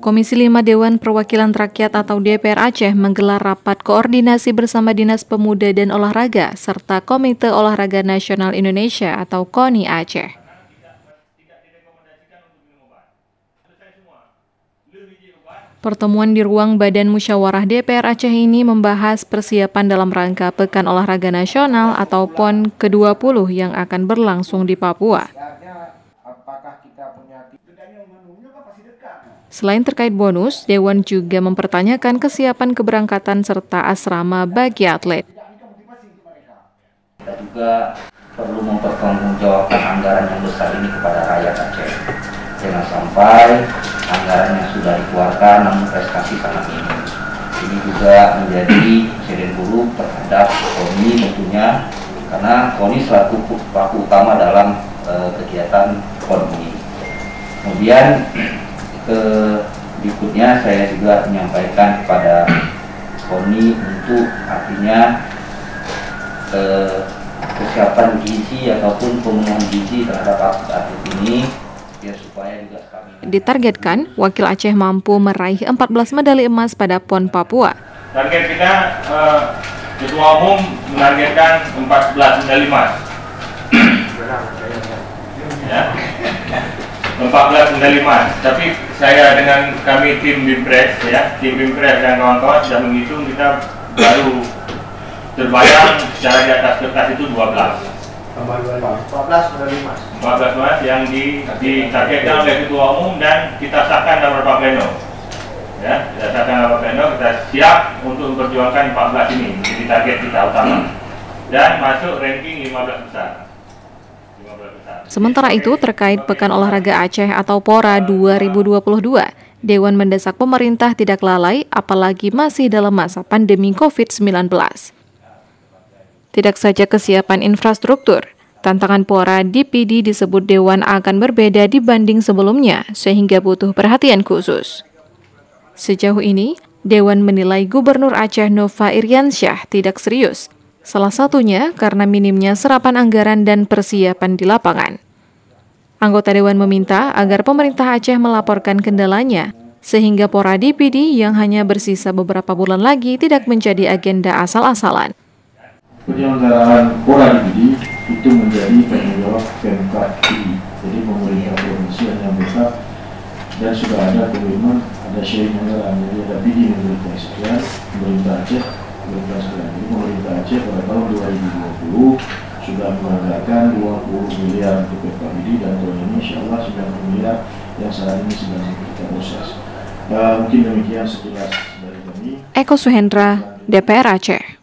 Komisi 5 Dewan Perwakilan Rakyat atau DPR Aceh menggelar rapat koordinasi bersama Dinas Pemuda dan Olahraga serta Komite Olahraga Nasional Indonesia atau KONI Aceh. Pertemuan di ruang Badan Musyawarah DPR Aceh ini membahas persiapan dalam rangka Pekan Olahraga Nasional atau PON ke-20 yang akan berlangsung di Papua. Selain terkait bonus, Dewan juga mempertanyakan kesiapan keberangkatan serta asrama bagi atlet. Kita juga perlu mempertanggungjawabkan anggaran yang besar ini kepada rakyat Aceh. Jangan sampai anggaran yang sudah dikeluarkan namun prestasi sangat minim. Ini juga menjadi presiden buruk terhadap KONI tentunya, karena KONI selaku pelaku utama dalam kegiatan PON ini. Kemudian berikutnya saya juga menyampaikan kepada KONI untuk artinya kesiapan gizi ataupun pemenuhan gizi terhadap atlet ini biar supaya juga kami. Ditargetkan Wakil Aceh mampu meraih 14 medali emas pada PON Papua. Target kita Ketua Umum menargetkan 14 medali emas. Ya. 14 medali emas, tapi saya dengan kami tim Bimpres dan kawan-kawan sudah menghitung, kita baru terbayang secara di atas kertas itu 12. 14 medali emas. 14 emas yang ditargetkan oleh Ketua Umum dan kita sahkan dalam rapat pleno. Ya, kita sahkan dalam rapat pleno, kita siap untuk memperjuangkan 14 ini menjadi target kita utama dan masuk ranking 15 besar. Sementara itu, terkait Pekan Olahraga Aceh atau PORA 2022, Dewan mendesak pemerintah tidak lalai, apalagi masih dalam masa pandemi COVID-19. Tidak saja kesiapan infrastruktur, tantangan PORA DPD disebut Dewan akan berbeda dibanding sebelumnya, sehingga butuh perhatian khusus. Sejauh ini, Dewan menilai Gubernur Aceh Nova Iriansyah tidak serius, salah satunya karena minimnya serapan anggaran dan persiapan di lapangan. Anggota Dewan meminta agar pemerintah Aceh melaporkan kendalanya, sehingga PORA DPD yang hanya bersisa beberapa bulan lagi tidak menjadi agenda asal-asalan. Penyelenggaraan PORA DPD itu menjadi tanggung jawab Pemkab DPD, jadi pemerintah provinsi yang besar, dan sudah ada komitmen, ada sharing anggaran, jadi ada PD pemerintah sekian, pemerintah Aceh, pemerintah sekian. Jadi pemerintah Aceh pada tahun 2020 sudah menganggarkan 20 miliar untuk PKPD dan tahun ini insya Allah 90 miliar yang saat ini sedang kita proses. Mungkin demikian sekilas dari kami. Eko Suhendra, DPR Aceh.